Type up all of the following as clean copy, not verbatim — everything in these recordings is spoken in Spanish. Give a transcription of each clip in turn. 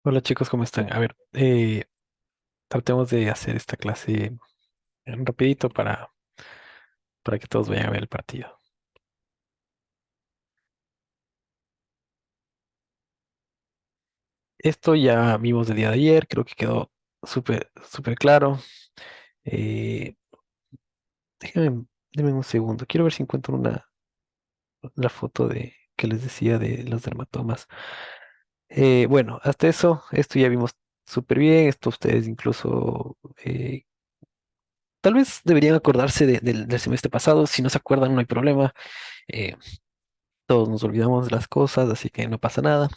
Hola chicos, ¿cómo están? A ver, tratemos de hacer esta clase rapidito para que todos vayan a ver el partido. Esto ya vimos el día de ayer, creo que quedó súper claro. Eh, Déjenme un segundo, quiero ver si encuentro la foto de que les decía de los dermatomas. Bueno, hasta eso, esto ya vimos súper bien, esto ustedes incluso tal vez deberían acordarse del semestre pasado, si no se acuerdan no hay problema. eh, Todos nos olvidamos de las cosas, así que no pasa nada.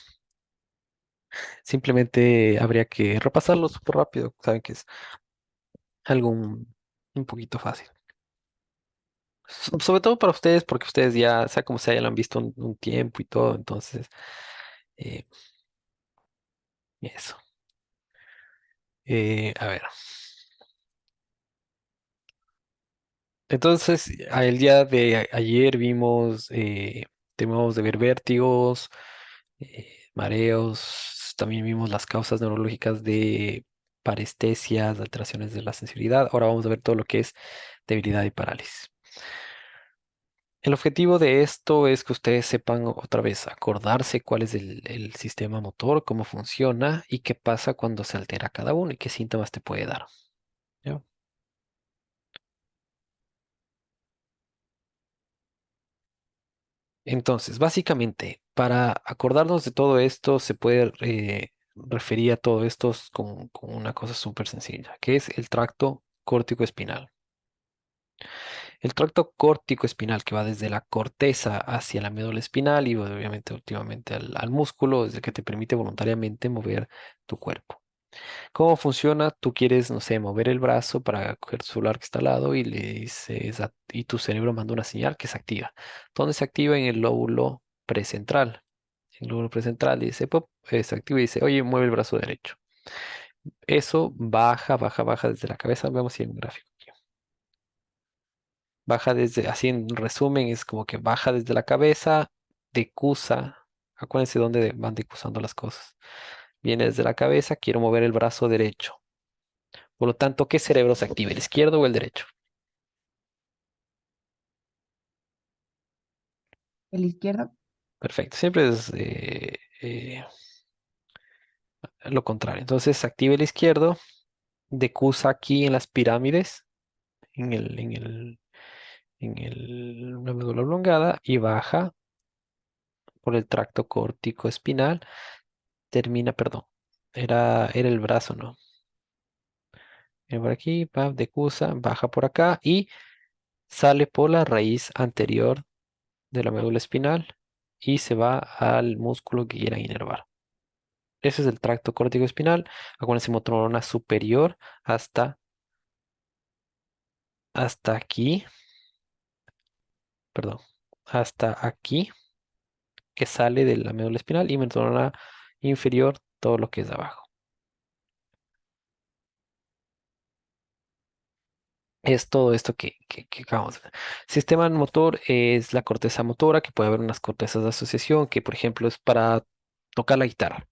Simplemente habría que repasarlo súper rápido. Saben que es algo un poquito fácil. Sobre todo para ustedes, porque ustedes ya, sea como sea, ya lo han visto un tiempo y todo. Entonces, eh, eso. A ver. Entonces, el día de ayer vimos, terminamos de ver vértigos, mareos, también vimos las causas neurológicas de parestesias, alteraciones de la sensibilidad. Ahora vamos a ver todo lo que es debilidad y parálisis. El objetivo de esto es que ustedes sepan otra vez acordarse cuál es el sistema motor, cómo funciona y qué pasa cuando se altera cada uno y qué síntomas te puede dar. ¿Ya? Entonces, básicamente, para acordarnos de todo esto, se puede referir a todo esto con una cosa súper sencilla, que es el tracto córtico espinal. El tracto córtico espinal que va desde la corteza hacia la médula espinal y obviamente últimamente al músculo es el que te permite voluntariamente mover tu cuerpo. ¿Cómo funciona? Tú quieres, no sé, mover el brazo para coger tu celular que está al lado y le dices, y tu cerebro manda una señal que se activa. ¿Dónde se activa? En el lóbulo precentral. El lóbulo precentral dice, pop, se activa y dice, oye, mueve el brazo derecho. Eso baja desde la cabeza. Vemos si hay un gráfico aquí. Baja desde, así en resumen, es como que baja desde la cabeza, decusa. Acuérdense dónde van decusando las cosas. Viene desde la cabeza, quiero mover el brazo derecho. Por lo tanto, ¿qué cerebro se activa? ¿El izquierdo o el derecho? El izquierdo. Perfecto. Siempre es lo contrario. Entonces, se activa el izquierdo, decusa aquí en las pirámides, la médula oblongada y baja por el tracto córtico espinal. Termina, perdón, era el brazo, ¿no? Viene por aquí, decusa, baja por acá y sale por la raíz anterior de la médula espinal y se va al músculo que quieran inervar. Ese es el tracto córtico espinal. Acuérdense, motorona superior hasta, hasta aquí, perdón, hasta aquí, que sale de la médula espinal y motorona inferior, todo lo que es de abajo. Es todo esto que acabamos de ver. Sistema motor es la corteza motora, que puede haber unas cortezas de asociación, que por ejemplo es para tocar la guitarra.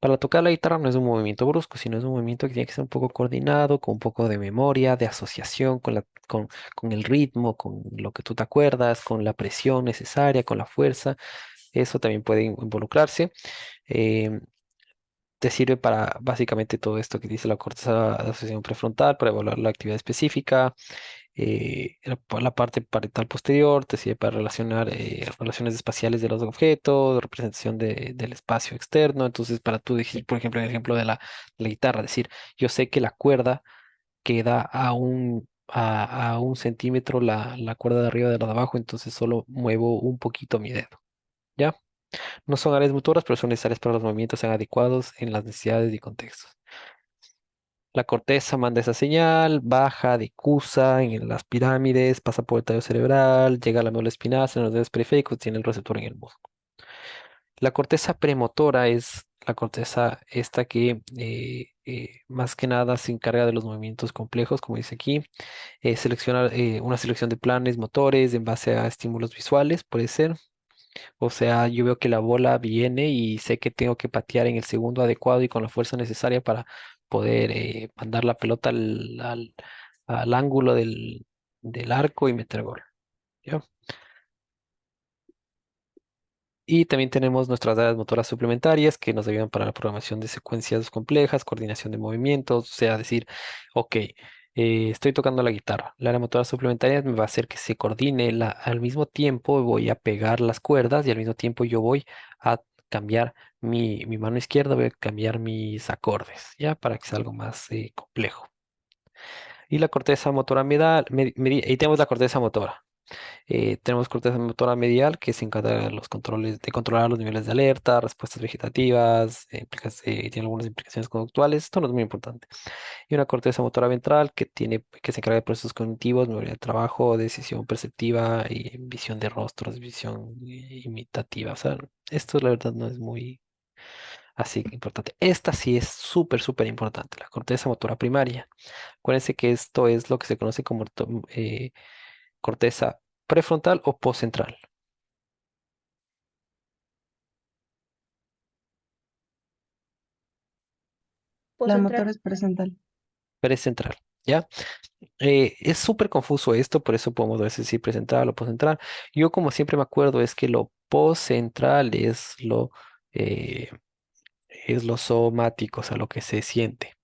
Para tocar la guitarra no es un movimiento brusco, sino es un movimiento que tiene que ser un poco coordinado, con un poco de memoria, de asociación con el ritmo, con lo que tú te acuerdas, con la presión necesaria, con la fuerza. Eso también puede involucrarse. Em, Te sirve para básicamente todo esto que dice la corteza de asociación prefrontal, para evaluar la actividad específica. La parte parietal posterior te sirve para relacionar relaciones espaciales de los objetos, representación del espacio externo. Entonces, para tú decir, por ejemplo, en el ejemplo de la guitarra, decir, yo sé que la cuerda queda a un centímetro la cuerda de arriba de la de abajo, entonces solo muevo un poquito mi dedo. ¿Ya? No son áreas motoras, pero son necesarias para los movimientos sean adecuados en las necesidades y contextos. La corteza manda esa señal, baja, difusa las pirámides, pasa por el tallo cerebral, llega a la médula espinal, en los dedos periféricos, tiene el receptor en el músculo. La corteza premotora es la corteza esta que más que nada se encarga de los movimientos complejos, como dice aquí. Selecciona una selección de planes motores en base a estímulos visuales, puede ser. O sea, yo veo que la bola viene y sé que tengo que patear en el segundo adecuado y con la fuerza necesaria para poder mandar la pelota al ángulo del arco y meter gol. ¿Ya? Y también tenemos nuestras áreas motoras suplementarias que nos ayudan para la programación de secuencias complejas, coordinación de movimientos, o sea, decir, ok, estoy tocando la guitarra. La área motora suplementaria me va a hacer que se coordine al mismo tiempo voy a pegar las cuerdas y al mismo tiempo yo voy a cambiar mi mano izquierda, voy a cambiar mis acordes, ¿ya? Para que sea algo más complejo. Y la corteza motora medial, y tenemos la corteza motora. Tenemos corteza motora medial que se encarga de los controles, de controlar los niveles de alerta, respuestas vegetativas, tiene algunas implicaciones conductuales, esto no es muy importante. Y una corteza motora ventral que se encarga de procesos cognitivos, memoria de trabajo, decisión perceptiva y visión de rostros, visión imitativa. O sea, esto la verdad no es muy así importante. Esta sí es súper, súper importante, la corteza motora primaria. Acuérdense que esto es lo que se conoce como corteza prefrontal o postcentral. La motora es presental. Precentral, ¿ya? Es súper confuso esto, por eso podemos a veces decir precentral o postcentral. Yo como siempre me acuerdo es que lo postcentral eh, es lo somático, o sea, lo que se siente.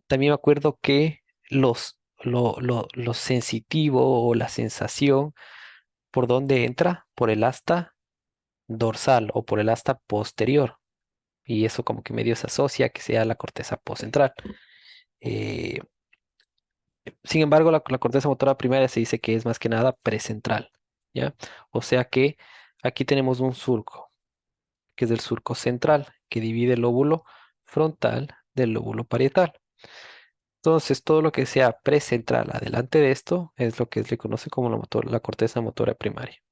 También me acuerdo que lo sensitivo o la sensación, ¿por dónde entra? Por el asta dorsal o por el asta posterior. Y eso como que medio se asocia a que sea la corteza postcentral. Eh, Sin embargo, la corteza motora primaria se dice que es más que nada precentral, ¿ya? O sea que aquí tenemos un surco, que es el surco central, que divide el lóbulo frontal del lóbulo parietal. Entonces, todo lo que sea precentral adelante de esto es lo que se le conoce como la corteza motora primaria.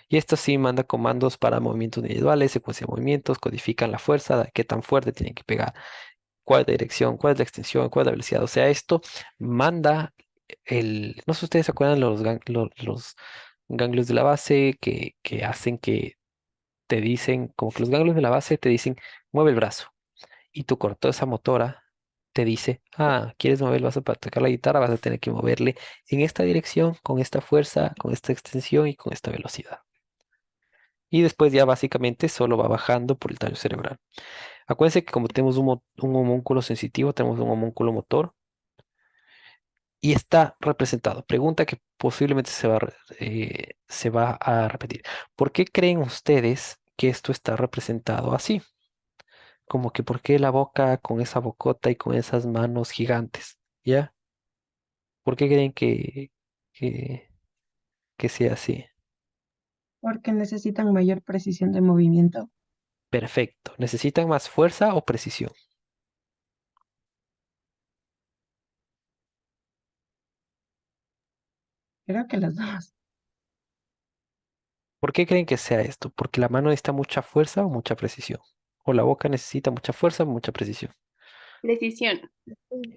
Y esto sí manda comandos para movimientos individuales, secuencia de movimientos, codifican la fuerza, qué tan fuerte tienen que pegar, cuál es la dirección, cuál es la extensión, cuál es la velocidad. O sea, esto manda no sé si ustedes se acuerdan los ganglios de la base que hacen que te dicen, como que los ganglios de la base te dicen, mueve el brazo. Y tu corteza motora te dice, ¿quieres mover el brazo para tocar la guitarra? Vas a tener que moverle en esta dirección, con esta fuerza, con esta extensión y con esta velocidad. Y después ya básicamente solo va bajando por el tallo cerebral. Acuérdense que como tenemos un homúnculo sensitivo, tenemos un homúnculo motor y está representado. Pregunta que posiblemente se va a repetir. ¿Por qué creen ustedes que esto está representado así? Como que ¿por qué la boca con esa bocota y con esas manos gigantes? ¿Ya? ¿Por qué creen que, que sea así? Porque necesitan mayor precisión de movimiento. Perfecto. ¿Necesitan más fuerza o precisión? Creo que las dos. ¿Por qué creen que sea esto? ¿Porque la mano necesita mucha fuerza o mucha precisión? ¿O la boca necesita mucha fuerza o mucha precisión? Precisión.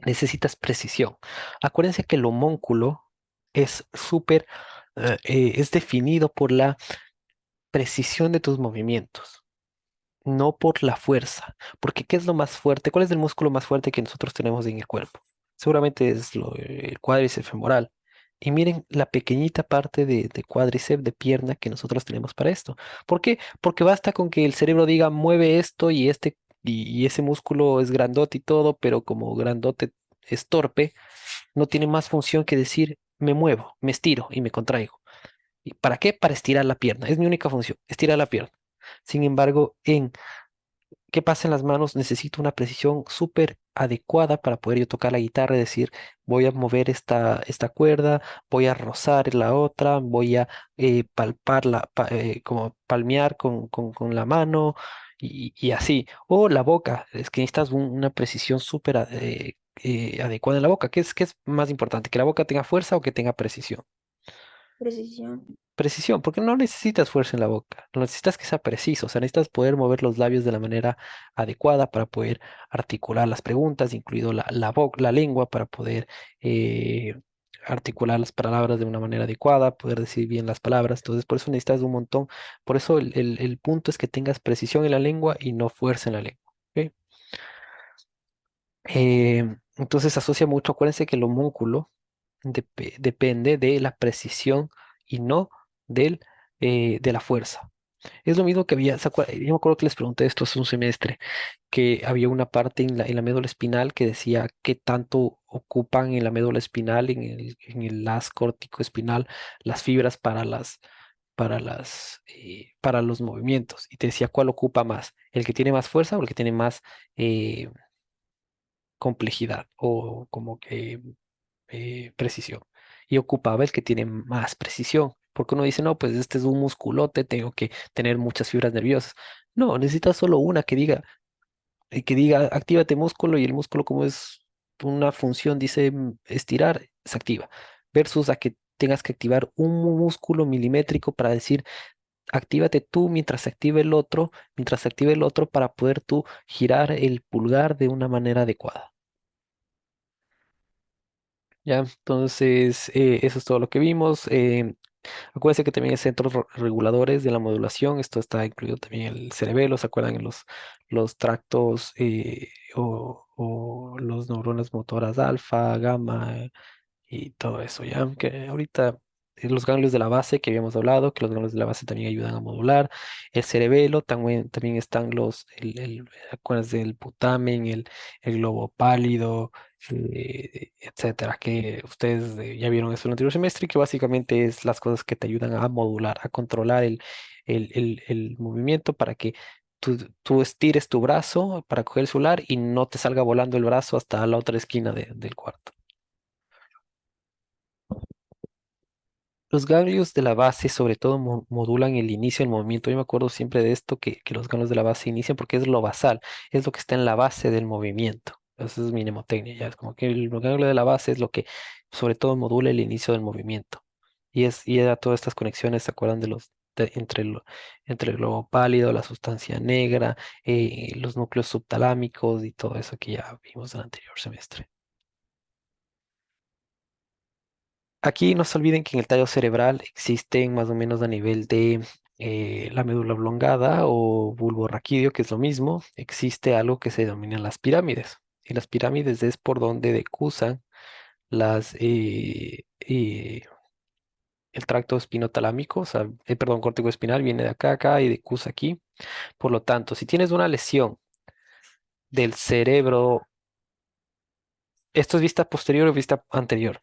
Necesitas precisión. Acuérdense que el homúnculo es súper, es definido por la precisión de tus movimientos, no por la fuerza. Porque ¿qué es lo más fuerte? ¿Cuál es el músculo más fuerte que nosotros tenemos en el cuerpo? Seguramente es el cuádriceps femoral. Y miren la pequeñita parte de cuádriceps de pierna que nosotros tenemos para esto. ¿Por qué? Porque basta con que el cerebro diga mueve esto y ese músculo es grandote y todo, pero como grandote es torpe, no tiene más función que decir me muevo, me estiro y me contraigo. ¿Y para qué? Para estirar la pierna. Es mi única función, estirar la pierna. Sin embargo, ¿qué pasa en las manos? Necesito una precisión súper adecuada para poder yo tocar la guitarra y decir, voy a mover esta cuerda, voy a rozar la otra, voy a palparla, como palmear con la mano y así. O la boca, es que necesitas una precisión súper adecuada en la boca. ¿Qué es más importante? ¿Que la boca tenga fuerza o que tenga precisión? Precisión. Precisión, porque no necesitas fuerza en la boca, no necesitas que sea preciso, o sea, necesitas poder mover los labios de la manera adecuada para poder articular las preguntas, incluido la lengua para poder eh, articular las palabras de una manera adecuada, poder decir bien las palabras. Entonces, por eso necesitas un montón. Por eso el punto es que tengas precisión en la lengua y no fuerza en la lengua. ¿Ok? Entonces, asocia mucho. Acuérdense que el homúnculo depende de la precisión y no de la fuerza. Es lo mismo que había, yo me acuerdo que les pregunté esto hace un semestre, que había una parte en la médula espinal que decía qué tanto ocupan en la médula espinal, en el haz córtico espinal, las fibras para los movimientos. Y te decía cuál ocupa más, el que tiene más fuerza o el que tiene más eh, complejidad o como que precisión. Y ocupaba el que tiene más precisión. Porque uno dice, no, pues este es un musculote, tengo que tener muchas fibras nerviosas. No, necesitas solo una que diga, actívate músculo y el músculo como es una función, dice estirar, se activa. Versus a que tengas que activar un músculo milimétrico para decir, actívate tú mientras se active el otro, mientras se active el otro para poder tú girar el pulgar de una manera adecuada. Ya, entonces eso es todo lo que vimos. Acuérdense que también hay centros reguladores de la modulación. Esto está incluido también en el cerebelo. ¿Se acuerdan en los tractos o los neuronas motoras alfa, gamma y todo eso? Ya, que ahorita los ganglios de la base que habíamos hablado, que los ganglios de la base también ayudan a modular. El cerebelo también están acuérdense del putamen, el globo pálido, etcétera, que ustedes ya vieron eso en el anterior semestre, que básicamente es las cosas que te ayudan a modular, a controlar el movimiento para que tú estires tu brazo para coger el celular y no te salga volando el brazo hasta la otra esquina del cuarto. Los ganglios de la base sobre todo modulan el inicio del movimiento. Yo me acuerdo siempre de esto, que los ganglios de la base inician porque es lo basal, es lo que está en la base del movimiento. Esa es mi mnemotecnia, ya es como que el ganglio de la base es lo que sobre todo modula el inicio del movimiento. Y era todas estas conexiones, ¿se acuerdan de entre el globo pálido, la sustancia negra, los núcleos subtalámicos y todo eso que ya vimos en el anterior semestre? Aquí no se olviden que en el tallo cerebral existen más o menos a nivel de la médula oblongada o bulbo raquídeo, que es lo mismo, existe algo que se denominan las pirámides. Y las pirámides es por donde decursan el tracto espinotalámico, o sea, perdón, córtico espinal viene de acá a acá y decursa aquí. Por lo tanto, si tienes una lesión del cerebro, ¿esto es vista posterior o vista anterior?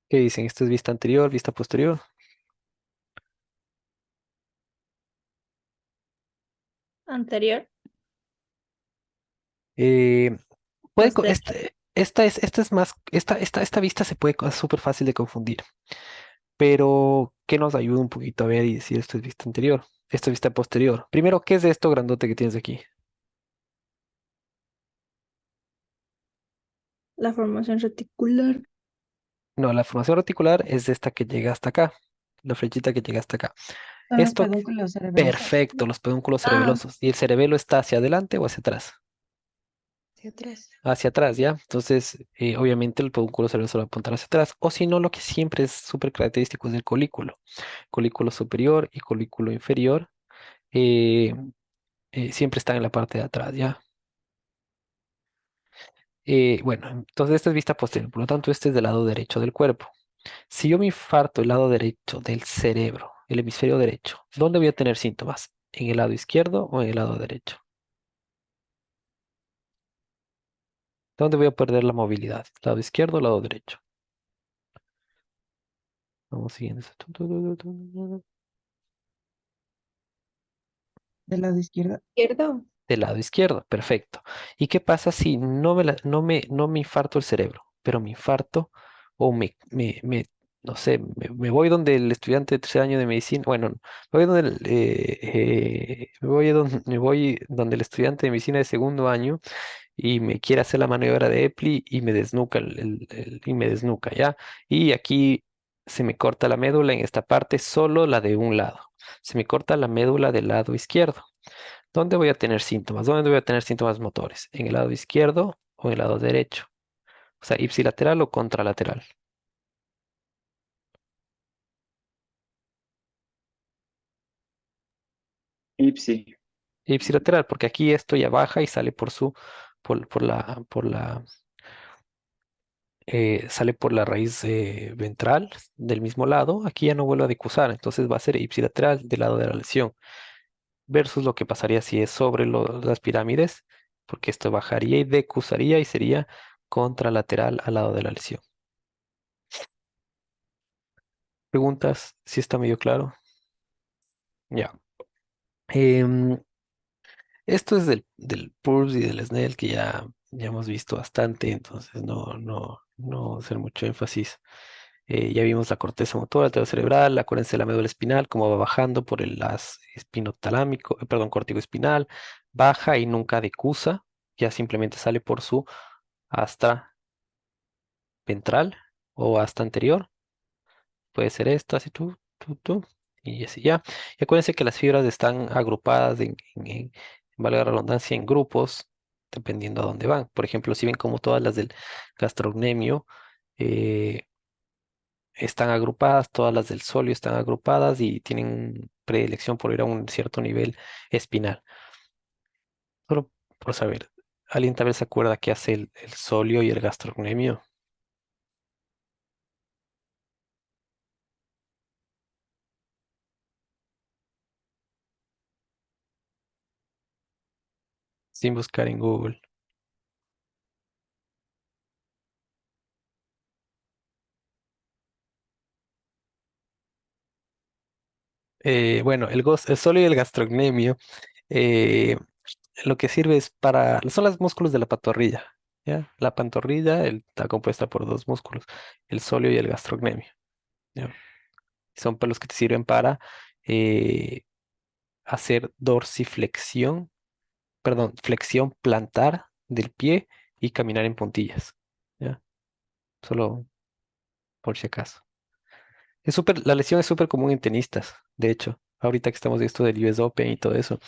¿Qué dicen? ¿Esto es vista anterior, vista posterior? Anterior. Eh, Posterior. esta es más, esta vista se puede, es súper fácil de confundir, pero que nos ayuda un poquito a ver y decir esto es vista anterior, esto es vista posterior. Primero, ¿qué es esto grandote que tienes aquí? La formación reticular. No, la formación reticular es esta que llega hasta acá, la flechita que llega hasta acá. Son los Esto, pedúnculos cerebelosos. perfecto, los pedúnculos Ah, cerebelosos. ¿Y el cerebelo está hacia adelante o hacia atrás? hacia atrás. Hacia atrás, ¿ya? Entonces, obviamente el pedúnculo cerebroso va a apuntar hacia atrás. O si no, lo que siempre es súper característico es el colículo. Colículo superior y colículo inferior eh, siempre están en la parte de atrás, ¿ya? Bueno, entonces esta es vista posterior, por lo tanto este es del lado derecho del cuerpo. Si yo me infarto el lado derecho del cerebro, el hemisferio derecho, ¿dónde voy a tener síntomas? ¿En el lado izquierdo o en el lado derecho? ¿Dónde voy a perder la movilidad? ¿Lado izquierdo o lado derecho? Vamos siguiendo. Del lado izquierdo. Izquierdo. Del lado izquierdo, perfecto. ¿Y qué pasa si no me infarto el cerebro, pero me infarto o no sé, me voy donde el estudiante de tercer año de medicina, bueno, me voy donde el estudiante de medicina de segundo año y me quiere hacer la maniobra de Epley y me desnuca y me desnuca, ¿ya? Y aquí se me corta la médula en esta parte, solo la de un lado. Se me corta la médula del lado izquierdo. ¿Dónde voy a tener síntomas? ¿Dónde voy a tener síntomas motores? ¿En el lado izquierdo o en el lado derecho? O sea, ipsilateral o contralateral. Ipsi. Ipsilateral, porque aquí esto ya baja y sale sale por la raíz ventral del mismo lado. Aquí ya no vuelve a decusar, entonces va a ser ipsilateral del lado de la lesión. Versus lo que pasaría si es sobre las pirámides, porque esto bajaría y decusaría y sería contralateral al lado de la lesión. ¿Preguntas? ¿Si está medio claro? Ya. Em, Esto es del PURBS y del SNEL que ya hemos visto bastante, entonces no hacer mucho énfasis. Ya vimos la corteza motora, el tallo cerebral, acuérdense de la médula espinal, cómo va bajando por el haz espinotalámico, perdón, córtico espinal, baja y nunca decusa, ya simplemente sale por su asta ventral o asta anterior. Puede ser esta, así y así ya. Y acuérdense que las fibras están agrupadas valga la redundancia, en grupos, dependiendo a dónde van. Por ejemplo, si ven como todas las del gastrocnemio eh, están agrupadas, todas las del solio están agrupadas y tienen predilección por ir a un cierto nivel espinal. Solo por saber, ¿alguien tal vez se acuerda qué hace el solio y el gastrocnemio? Sin buscar en Google. Bueno, el solio y el gastrocnemio eh, lo que sirve es son los músculos de la pantorrilla, ¿ya? La pantorrilla está compuesta por dos músculos, el solio y el gastrocnemio, ¿ya? Son los que te sirven para eh, hacer dorsiflexión, perdón, flexión plantar del pie y caminar en puntillas, ¿ya? Solo por si acaso. La lesión es súper común en tenistas, de hecho. Ahorita que estamos de esto del US Open y todo eso,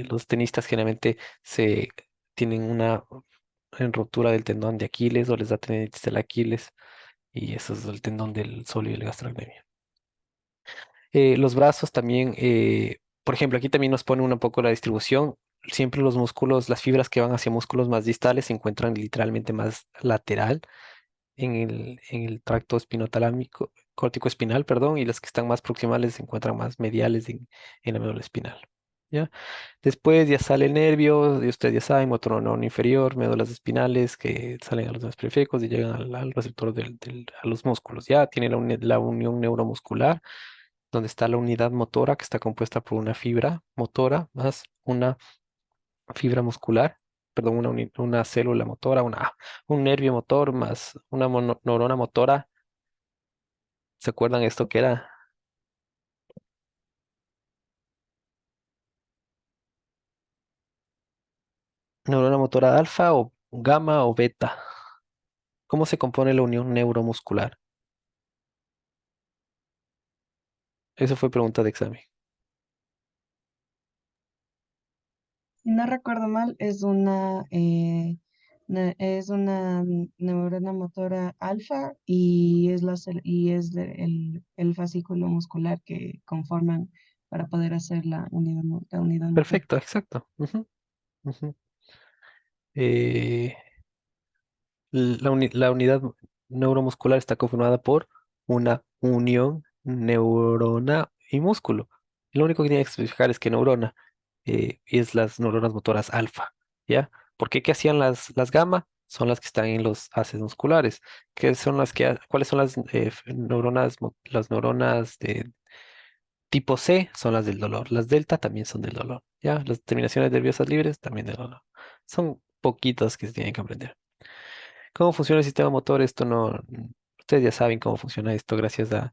los tenistas generalmente se tienen una en ruptura del tendón de Aquiles o les da tendinitis del Aquiles y eso es el tendón del solio y el gastrocnemio. Los brazos también, por ejemplo, aquí también nos pone un poco la distribución. Siempre los músculos, las fibras que van hacia músculos más distales se encuentran literalmente más lateral en el tracto espinotalámico, córtico espinal, perdón, y las que están más proximales se encuentran más mediales en la médula espinal. ¿Ya? Después ya sale el nervio, y ustedes ya saben, motor inferior, médulas espinales que salen a los nervios periféricos y llegan al receptor a los músculos. Ya tiene la unión neuromuscular, donde está la unidad motora que está compuesta por una fibra motora más una fibra muscular, perdón, una célula motora, un nervio motor más una neurona motora. ¿Se acuerdan esto que era? Neurona motora alfa o gamma o beta. ¿Cómo se compone la unión neuromuscular? Eso fue pregunta de examen. Si no recuerdo mal, es una neurona motora alfa y el fascículo muscular que conforman para poder hacer la unidad motora. Perfecto, exacto. Ujú, ujú. Eh, la unidad neuromuscular está conformada por una unión neurona y músculo. Lo único que tiene que especificar es que neurona es las neuronas motoras alfa, ¿ya? ¿Por qué? ¿Qué hacían las gamma? Son las que están en los haces musculares. ¿Cuáles son las neuronas de tipo C? Son las del dolor. Las delta también son del dolor, ¿ya? Las terminaciones nerviosas libres también del dolor. Son poquitas que se tienen que aprender. ¿Cómo funciona el sistema motor? Esto no, ustedes ya saben cómo funciona esto gracias a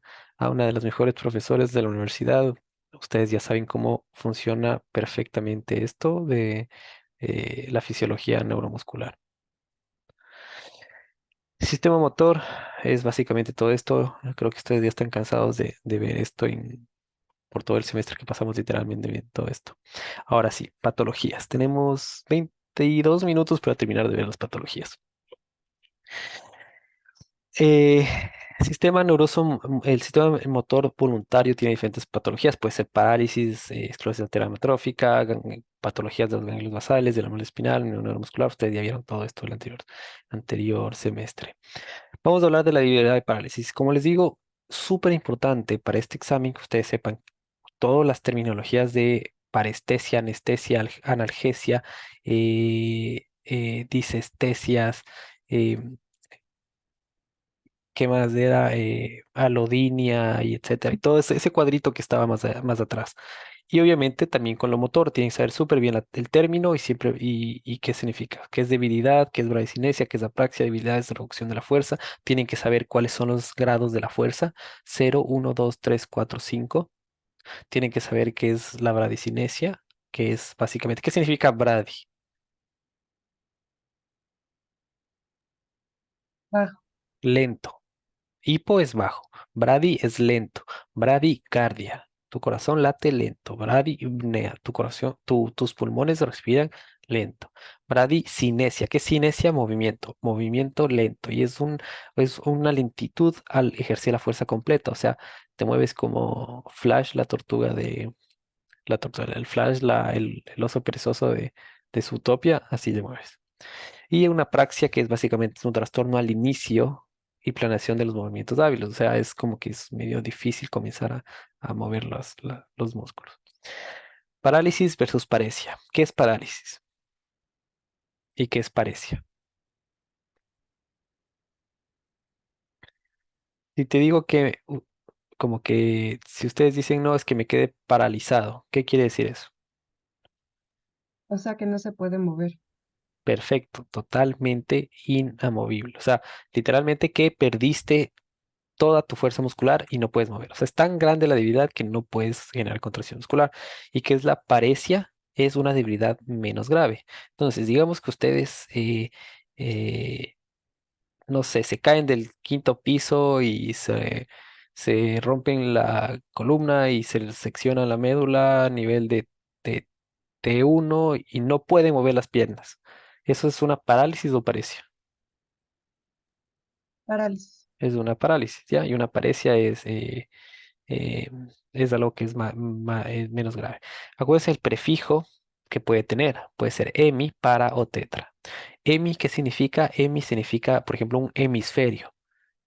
una de las mejores profesores de la universidad. Ustedes ya saben cómo funciona perfectamente esto de la fisiología neuromuscular. El sistema motor es básicamente todo esto. Creo que ustedes ya están cansados de ver esto por todo el semestre que pasamos literalmente viendo todo esto. Ahora sí, patologías. Tenemos 22 minutos para terminar de ver las patologías. Eh, sistema neuroso, el sistema motor voluntario tiene diferentes patologías. Puede ser parálisis, esclerosis lateral amiotrófica, patologías de los ganglios basales, de la médula espinal, neuromuscular. Ustedes ya vieron todo esto el anterior semestre. Vamos a hablar de la debilidad de parálisis. Como les digo, súper importante para este examen que ustedes sepan todas las terminologías de parestesia, anestesia, analgesia, disestesias, eh, ¿qué más era? Alodinia y etcétera. Y todo ese cuadrito que estaba más atrás. Y obviamente también con lo motor, tienen que saber súper bien el término y siempre y qué significa, qué es debilidad, qué es bradicinesia, qué es apraxia, debilidad es reducción de la fuerza. Tienen que saber cuáles son los grados de la fuerza, 0, 1, 2, 3, 4, 5. Tienen que saber qué es la bradicinesia, que es básicamente, ¿qué significa brady? Bajo. Lento. Hipo es bajo, brady es lento, bradicardia, tu corazón late lento, bradypnea, tu corazón, tus pulmones respiran lento, bradicinesia, ¿qué es cinesia? Movimiento, movimiento lento y es una lentitud al ejercer la fuerza completa, o sea, te mueves como Flash, el Flash, el oso perezoso de Zootopia, así te mueves. Y una praxia que es básicamente un trastorno al inicio y planeación de los movimientos hábiles. O sea, es como que es medio difícil comenzar a mover los músculos. Parálisis versus paresia. ¿Qué es parálisis? ¿Y qué es paresia? Si te digo que, como que si ustedes dicen no, es que me quedé paralizado, ¿qué quiere decir eso? O sea que no se puede mover. Perfecto, totalmente inamovible. O sea, literalmente que perdiste toda tu fuerza muscular y no puedes mover. O sea, es tan grande la debilidad que no puedes generar contracción muscular. Y que es la paresia, es una debilidad menos grave. Entonces, digamos que ustedes, eh, no sé, se caen del quinto piso y se rompen la columna y se les secciona la médula a nivel de T1 y no pueden mover las piernas. ¿Eso es una parálisis o paresia? Parálisis. Es una parálisis, ¿ya? Y una paresia eh, es algo que es menos grave. Acuérdense el prefijo que puede tener. Puede ser hemi, para o tetra. Hemi, ¿qué significa? Hemi significa, por ejemplo, un hemisferio.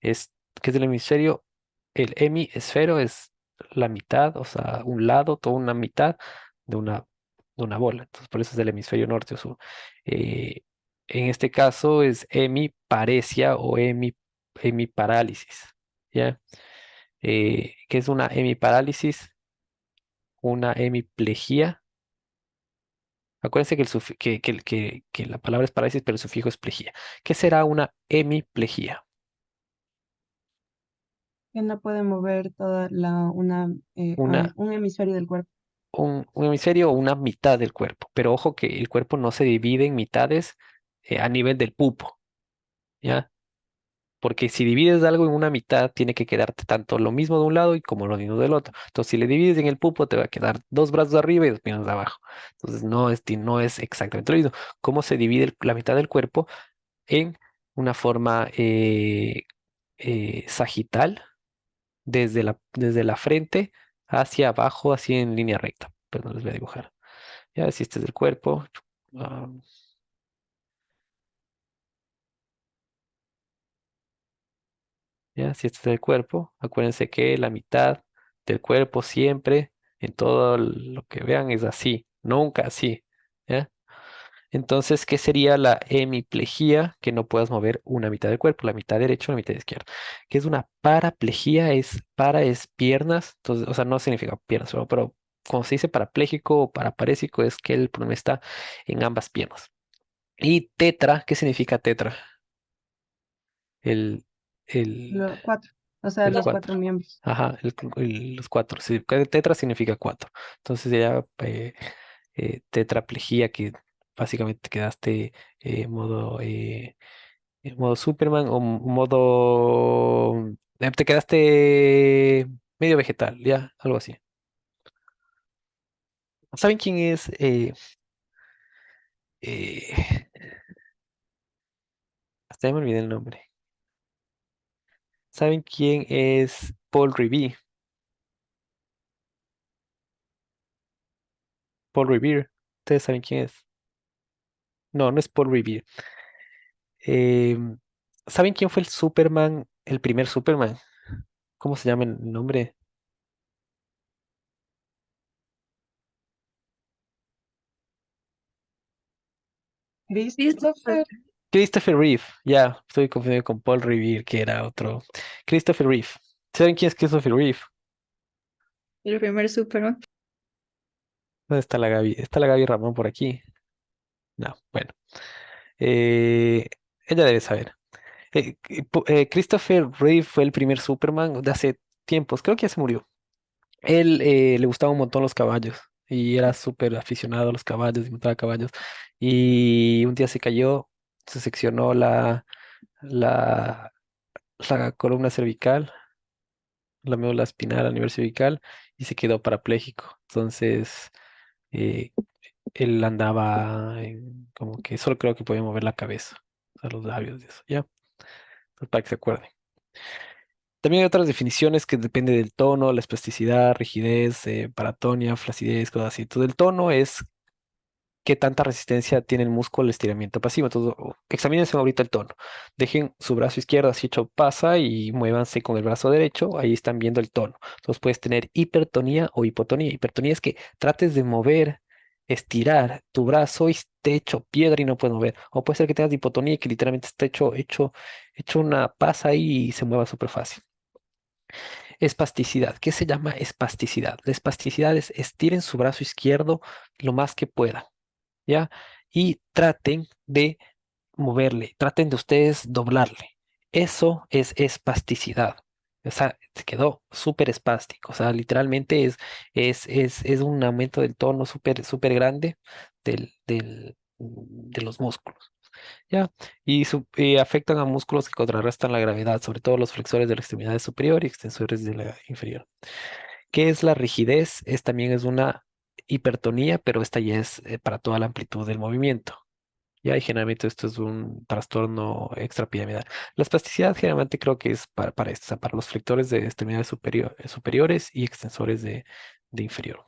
¿Qué es el hemisferio? El hemisfero es la mitad, o sea, un lado, toda una mitad de una bola. Entonces, por eso es el hemisferio norte o sur. Eh, en este caso es hemiparesia o hemiparálisis. ¿Ya? ¿Qué es una hemiparálisis? Una hemiplegia. Acuérdense que la palabra es parálisis, pero el sufijo es plejía. ¿Qué será una hemiplegia? Que no puede mover Una, un hemisferio del cuerpo. un hemisferio o una mitad del cuerpo. Pero ojo que el cuerpo no se divide en mitades a nivel del pupo, ¿ya? Porque si divides algo en una mitad, tiene que quedarte tanto lo mismo de un lado y como lo mismo del otro. Entonces, si le divides en el pupo, te va a quedar dos brazos arriba y dos piernas de abajo. Entonces, no es exactamente lo mismo. ¿Cómo se divide la mitad del cuerpo? En una forma sagital, desde la frente hacia abajo, así en línea recta. Pero no les voy a dibujar. Ya, si este es el cuerpo. ah, Ya, si este es el cuerpo, acuérdense que la mitad del cuerpo siempre, en todo lo que vean, es así, nunca así. ¿Ya? Entonces, ¿qué sería la hemiplegia? Que no puedas mover una mitad del cuerpo, la mitad derecha o la mitad izquierda. ¿Qué es una paraplegia? Es piernas, entonces, o sea, no significa piernas, pero como se dice parapléjico o paraparésico, es que el problema está en ambas piernas. Y tetra, ¿qué significa tetra? El, el, Cuatro. O sea, el los 4. cuatro miembros. Ajá, los cuatro. Sí, tetra significa cuatro. Entonces sería tetraplegia, que básicamente quedaste modo Superman o modo... te quedaste medio vegetal, ya, algo así. ¿Saben quién es? Eh, hasta ya me olvidé el nombre. ¿Saben quién es Paul Revere? Paul Revere. ¿Ustedes saben quién es? No, no es Paul Revere. Em, ¿Saben quién fue el Superman, el primer Superman? ¿Cómo se llama el nombre? Christopher. Christopher, Christopher Reeve. Ya, estoy confundido con Paul Revere, que era otro. Christopher Reeve. ¿Saben quién es Christopher Reeve? El primer Superman. ¿Dónde está la Gaby? ¿Está la Gaby Ramón por aquí? No, bueno. Eh, ella debe saber. Christopher Reeve fue el primer Superman de hace tiempos. Creo que ya se murió. Él le gustaba un montón los caballos y era súper aficionado a los caballos y montaba caballos. Y un día se cayó, se seccionó la, la columna cervical, la médula espinal a nivel cervical y se quedó parapléjico. Entonces, eh, él andaba como que solo creo que podía mover la cabeza, o sea, los labios y eso, ¿ya? Entonces, para que se acuerden. También hay otras definiciones que depende del tono, la espasticidad, rigidez, paratonia, flacidez, cosas así. Entonces, el tono es qué tanta resistencia tiene el músculo al estiramiento pasivo. Entonces, examínense ahorita el tono. Dejen su brazo izquierdo así hecho pasa y muévanse con el brazo derecho. Ahí están viendo el tono. Entonces, puedes tener hipertonía o hipotonía. Hipertonía es que trates de mover, estirar tu brazo y esté hecho piedra y no puedes mover. O puede ser que tengas hipotonía y que literalmente esté hecho una pasa y se mueva súper fácil. Espasticidad. ¿Qué se llama espasticidad? La espasticidad es estiren su brazo izquierdo lo más que puedan, ¿ya? Y traten de moverle, traten de ustedes doblarle. Eso es espasticidad. O sea, se quedó súper espástico. O sea, literalmente es un aumento del tono súper, súper grande de los músculos. ¿Ya? Y afectan a músculos que contrarrestan la gravedad, sobre todo los flexores de la extremidad superior y extensores de la inferior. ¿Qué es la rigidez? También es una hipertonía, pero esta ya es para toda la amplitud del movimiento. Ya, y generalmente esto es un trastorno extrapiramidal. La espasticidad generalmente creo que es para esto, o sea, para los flexores de extremidades superiores y extensores de inferior.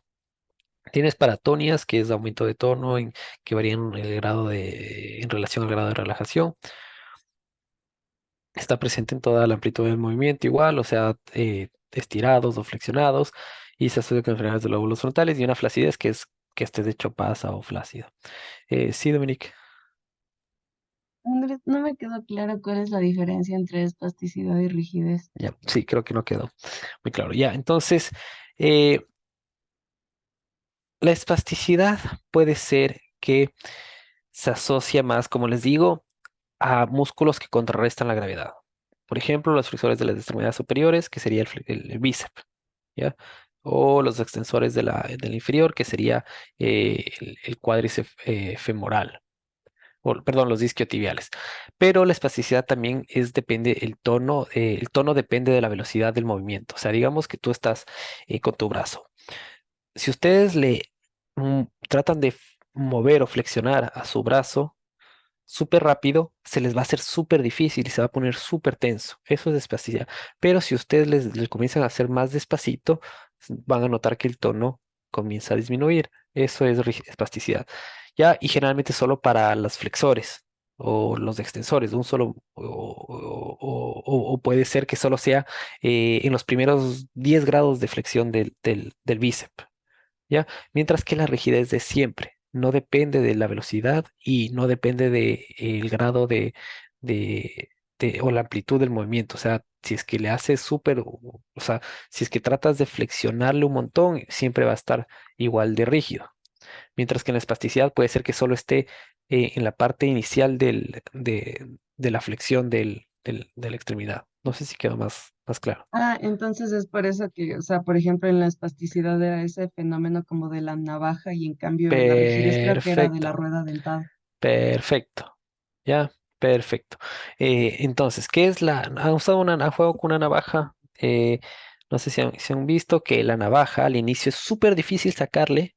Tienes paratonias, que es aumento de tono, que varían el grado en relación al grado de relajación. Está presente en toda la amplitud del movimiento igual, o sea, estirados o flexionados, y se asocia con enfermedades de los lóbulos frontales y una flacidez que es que esté de hecho pasa o flácido. Sí, Dominique. Andrés, no me quedó claro cuál es la diferencia entre espasticidad y rigidez. Ya, sí, creo que no quedó muy claro. Ya, entonces, eh, la espasticidad puede ser que se asocia más, como les digo, a músculos que contrarrestan la gravedad. Por ejemplo, los flexores de las extremidades superiores, que sería el bíceps, ¿ya? O los extensores del inferior, que sería el cuádriceps femoral, o, perdón, los isquiotibiales. Pero la espasticidad también depende, el tono depende de la velocidad del movimiento. O sea, digamos que tú estás con tu brazo. Si ustedes tratan de mover o flexionar a su brazo, súper rápido, se les va a hacer súper difícil y se va a poner súper tenso. Eso es espasticidad. Pero si ustedes les comienzan a hacer más despacito, van a notar que el tono comienza a disminuir. Eso es espasticidad. Ya, y generalmente solo para los flexores o los extensores, un solo, o puede ser que solo sea en los primeros 10 grados de flexión del bíceps. ¿Ya? Mientras que la rigidez de siempre no depende de la velocidad y no depende del grado de, o la amplitud del movimiento. O sea, si es que le haces súper, o sea, si es que tratas de flexionarle un montón, siempre va a estar igual de rígido. Mientras que en la espasticidad puede ser que solo esté en la parte inicial de la flexión de la extremidad. No sé si quedó más claro. Ah, entonces es por eso que, o sea, por ejemplo, en la espasticidad era ese fenómeno como de la navaja y en cambio en la rigidez creo que era de la Perfecto. rueda dentada. Perfecto. Ya, perfecto. Entonces, ¿qué es ¿Han usado han jugado con una navaja? No sé si han visto que la navaja al inicio es súper difícil sacarle,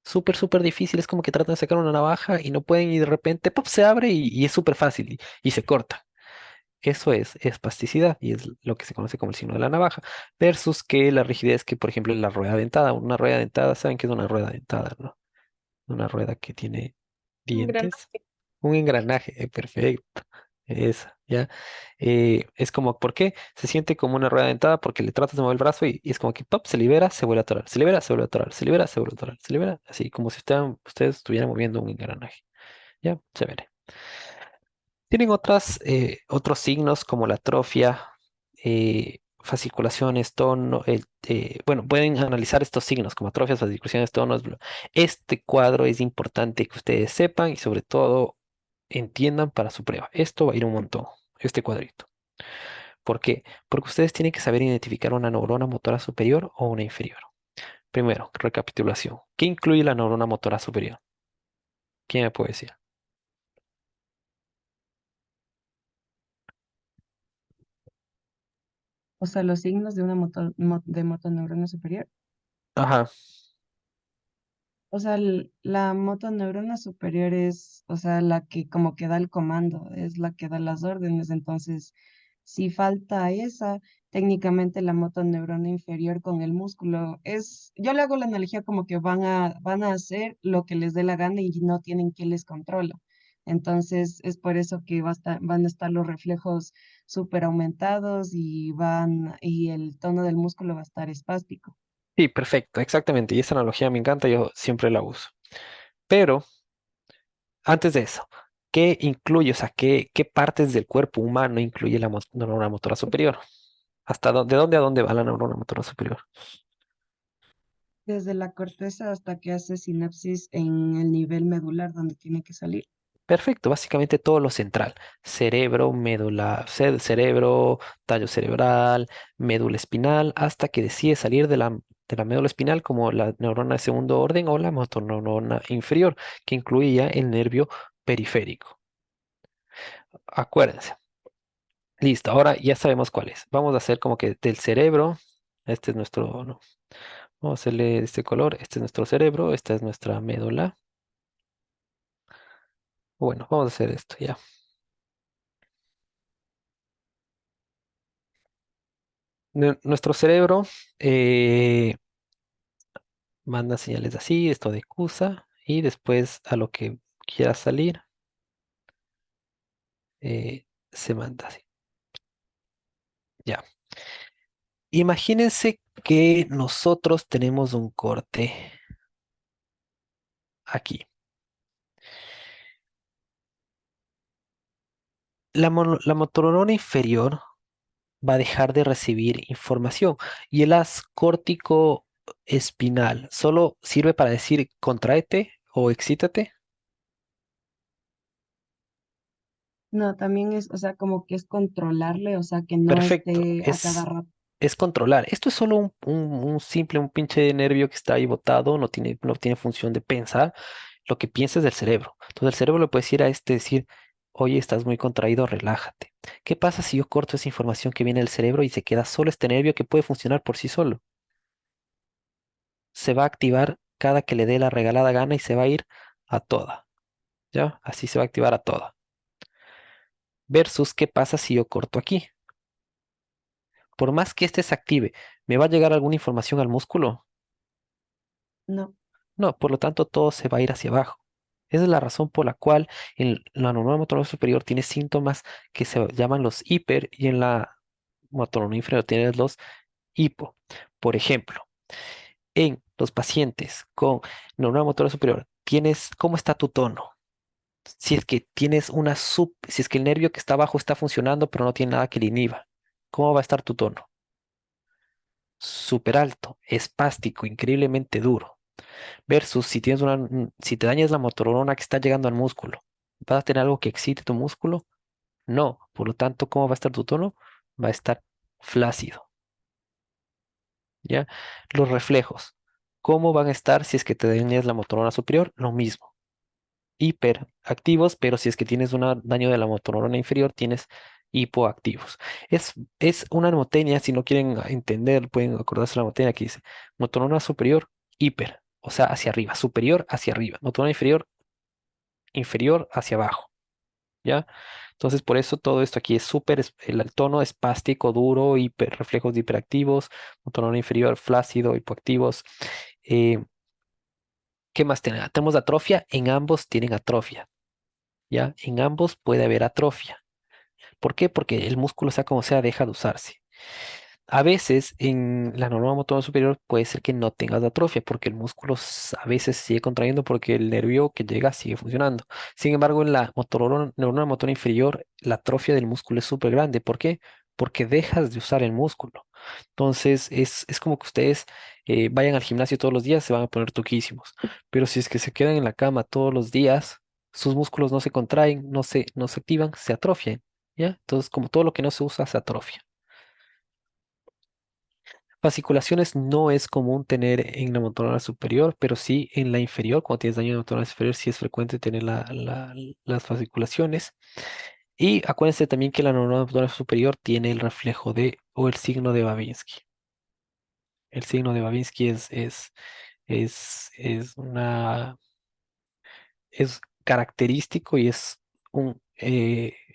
Súper, súper difícil. Es como que tratan de sacar una navaja y no pueden y de repente ¡pop! Se abre y es súper fácil y se corta. Eso es espasticidad y es lo que se conoce como el signo de la navaja. Versus que la rigidez que, por ejemplo, la rueda dentada. Una rueda dentada, ¿saben qué es una rueda dentada, no? Una rueda que tiene Un gran dientes. Un engranaje, perfecto. Esa, ¿ya? Es como, ¿por qué? Se siente como una rueda dentada porque le tratas de mover el brazo y es como que ¡pop! Se libera, se vuelve a atorar, se libera, se vuelve a atorar, se libera, se vuelve a atorar, se libera, así como si ustedes estuvieran moviendo un engranaje, ¿ya? Se ve. Tienen otros signos como la atrofia, fasciculaciones, tono, bueno, pueden analizar estos signos como atrofias, fasciculaciones, tonos. Este cuadro es importante que ustedes sepan y sobre todo entiendan para su prueba. Esto va a ir un montón, este cuadrito. ¿Por qué? Porque ustedes tienen que saber identificar una neurona motora superior o una inferior. Primero, recapitulación. ¿Qué incluye la neurona motora superior? ¿Quién me puede decir? O sea, los signos de una de motoneurona superior. Ajá. O sea, la motoneurona superior es, o sea, la que como que da el comando, es la que da las órdenes. Entonces, si falta esa, técnicamente la motoneurona inferior con el músculo es, yo le hago la analogía como que van a hacer lo que les dé la gana y no tienen quien les controla. Entonces, es por eso que van a estar los reflejos súper aumentados y el tono del músculo va a estar espástico. Sí, perfecto, exactamente. Y esa analogía me encanta, yo siempre la uso. Pero antes de eso, ¿qué incluye, o sea, qué partes del cuerpo humano incluye la neurona motora superior? ¿De dónde a dónde va la neurona motora superior? Desde la corteza hasta que hace sinapsis en el nivel medular donde tiene que salir. Perfecto, básicamente todo lo central. Cerebro, cerebro, tallo cerebral, médula espinal, hasta que decide salir de la médula espinal como la neurona de segundo orden o la motoneurona inferior, que incluía el nervio periférico. Acuérdense. Listo, ahora ya sabemos cuál es. Vamos a hacer como que del cerebro, este es nuestro, no, vamos a hacerle de este color, este es nuestro cerebro, esta es nuestra médula. Bueno, vamos a hacer esto ya. Nuestro cerebro eh, manda señales así, esto de CUSA, y después a lo que quiera salir, se manda así. Ya. Imagínense que nosotros tenemos un corte aquí. La motorneurona inferior va a dejar de recibir información. Y el haz córtico espinal solo sirve para decir contráete o excítate. No, también es, o sea, como que es controlarle, o sea, que no Perfecto, esté a cada rato. es controlar. Esto es solo un pinche nervio que está ahí botado, no tiene función de pensar. Lo que piensa es del cerebro. Entonces el cerebro le puede decir a este, decir, oye, estás muy contraído, relájate. ¿Qué pasa si yo corto esa información que viene del cerebro y se queda solo este nervio que puede funcionar por sí solo? Se va a activar cada que le dé la regalada gana y se va a ir a toda, ¿ya? Así se va a activar a toda. Versus, ¿qué pasa si yo corto aquí? Por más que este se active, ¿me va a llegar alguna información al músculo? No, No, por lo tanto, todo se va a ir hacia abajo. Esa es la razón por la cual en la neurona motora superior tiene síntomas que se llaman los hiper y en la motora inferior tiene los hipo. Por ejemplo, en los pacientes con neurona motora superior, ¿cómo está tu tono? Si es que si es que el nervio que está abajo está funcionando, pero no tiene nada que le inhiba, ¿cómo va a estar tu tono? Súper alto, espástico, increíblemente duro. Versus si te dañas la motorona que está llegando al músculo, ¿vas a tener algo que excite tu músculo? No. Por lo tanto, ¿cómo va a estar tu tono? Va a estar flácido, ¿ya? Los reflejos, ¿cómo van a estar si es que te dañas la motorona superior? Lo mismo. Hiperactivos, pero si es que tienes un daño de la motorona inferior, tienes hipoactivos. Es una mnemotecnia, si no quieren entender, pueden acordarse de la mnemotecnia que dice motorona superior, hiper. o sea, hacia arriba, superior hacia arriba, motor inferior, inferior hacia abajo, ¿ya? Entonces, por eso todo esto aquí es súper, el tono espástico, duro, reflejos de hiperactivos, motor inferior, flácido, hipoactivos. Eh, ¿Qué más tenemos? Tenemos atrofia, en ambos tienen atrofia, ¿ya? En ambos puede haber atrofia. ¿Por qué? Porque el músculo, sea como sea, deja de usarse. A veces en la norma motora superior puede ser que no tengas atrofia porque el músculo a veces sigue contrayendo porque el nervio que llega sigue funcionando. Sin embargo, en la neurona motora inferior, la atrofia del músculo es súper grande. ¿Por qué? Porque dejas de usar el músculo. Entonces, es como que ustedes vayan al gimnasio todos los días, se van a poner toquísimos. Pero si es que se quedan en la cama todos los días, sus músculos no se contraen, no se activan, se atrofian. ¿Ya? Entonces, como todo lo que no se usa, se atrofia. Fasciculaciones no es común tener en la motora superior, pero sí en la inferior. Cuando tienes daño en la motora superior, sí es frecuente tener las fasciculaciones. Y acuérdense también que la neurona motora superior tiene el reflejo de o el signo de Babinski. El signo de Babinski es es característico y es un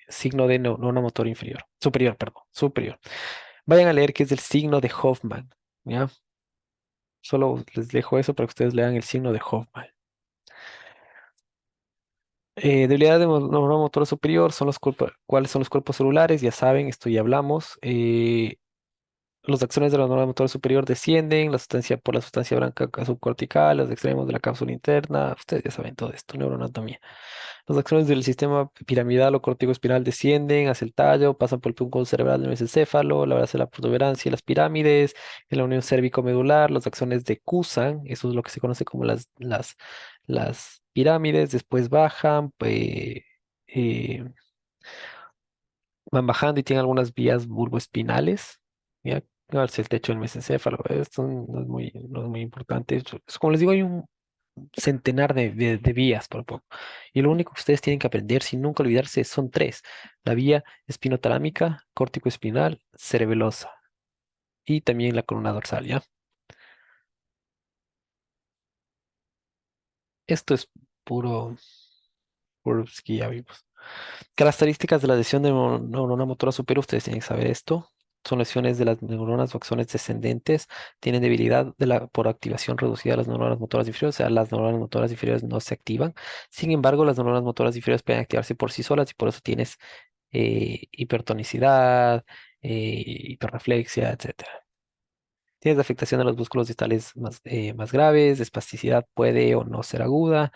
signo de neurona motora inferior, superior, perdón, superior. Vayan a leer que es el signo de Hoffman, ¿ya? Solo les dejo eso para que ustedes lean el signo de Hoffman. Debilidad de neurona motora superior son ¿cuáles son los cuerpos celulares? Ya saben, esto ya hablamos. Los axones de la neurona motora superior descienden, por la sustancia blanca subcortical, los extremos de la cápsula interna. Ustedes ya saben todo esto, neuroanatomía. Los axones del sistema piramidal o corticoespiral descienden hacia el tallo, pasan por el tronco cerebral del mesencéfalo, la base de la protuberancia y las pirámides, en la unión cérvico-medular, los axones decusan, eso es lo que se conoce como las pirámides, después bajan, eh, van bajando y tienen algunas vías bulboespinales, ¿ya? Hacia el techo del mesencéfalo. Esto no es muy importante. Como les digo, hay un centenar de vías por poco. Y lo único que ustedes tienen que aprender, sin nunca olvidarse, son tres. La vía espinotalámica, córtico-espinal, cerebelosa y también la columna dorsal, ¿ya? Esto es puro, puro que ya vimos. Características de la lesión de neurona motora superior, ustedes tienen que saber esto. Son lesiones de las neuronas o axones descendentes, tienen debilidad por activación reducida de las neuronas motoras inferiores, o sea, las neuronas motoras inferiores no se activan. Sin embargo, las neuronas motoras inferiores pueden activarse por sí solas y por eso tienes hipertonicidad, hiperreflexia, etcétera. Tienes afectación de los músculos distales más graves, espasticidad puede o no ser aguda.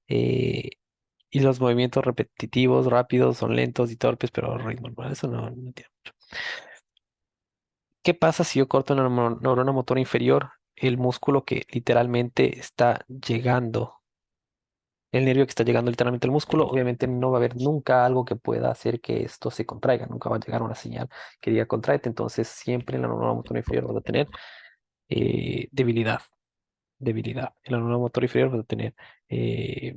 eh, y los movimientos repetitivos, rápidos, son lentos y torpes, pero ritmo, ¿no? Eso no tiene. ¿Qué pasa si yo corto una neurona motora inferior? El músculo que literalmente está llegando, el nervio que está llegando literalmente al músculo, obviamente no va a haber nunca algo que pueda hacer que esto se contraiga, nunca va a llegar una señal que diga contraete, entonces siempre en la neurona motora inferior vas a tener debilidad, debilidad. En la neurona motora inferior vas a tener eh,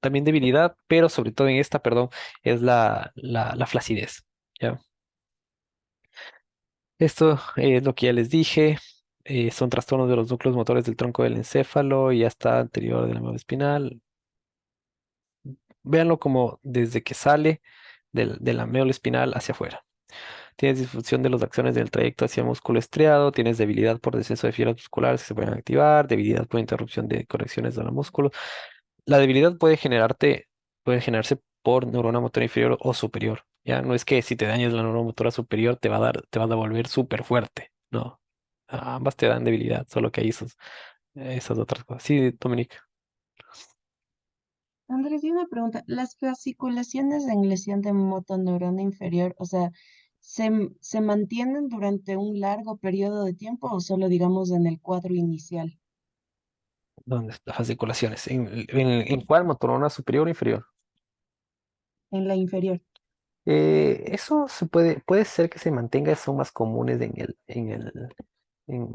también debilidad, pero sobre todo en esta, perdón, es la flacidez. ¿Ya? Esto es lo que ya les dije. Son trastornos de los núcleos motores del tronco del encéfalo y hasta anterior de la médula espinal. Véanlo como desde que sale de la médula espinal hacia afuera. Tienes disfunción de las acciones del trayecto hacia el músculo estriado, tienes debilidad por descenso de fibras musculares que se pueden activar, debilidad por interrupción de conexiones de los músculos. La debilidad puede generarse por neurona motora inferior o superior. Ya no es que si te dañas la neurona motora superior te vas a volver súper fuerte. No. Ambas te dan debilidad, solo que hay esas otras cosas. Sí, Dominique. Andrés, y una pregunta. ¿Las fasciculaciones en lesión de motoneurona inferior, o sea, se mantienen durante un largo periodo de tiempo o solo, digamos, en el cuadro inicial, ¿Dónde están las fasciculaciones? ¿En cuál motorona superior o inferior? en la inferior? Eso puede ser que se mantenga, son más comunes en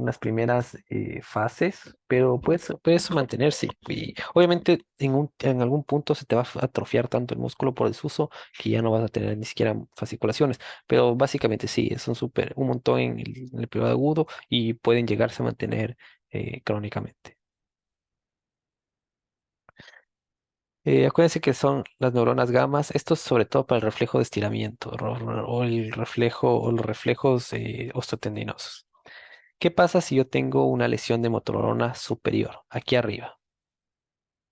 las primeras fases, pero puedes mantenerse. Y obviamente en algún punto se te va a atrofiar tanto el músculo por desuso que ya no vas a tener ni siquiera fasciculaciones. Pero básicamente sí, son un montón en el periodo agudo y pueden llegarse a mantener crónicamente. Acuérdense que son las neuronas gamas. Esto es sobre todo para el reflejo de estiramiento o el reflejo o los reflejos osteotendinosos. ¿Qué pasa si yo tengo una lesión de motorneurona superior, aquí arriba?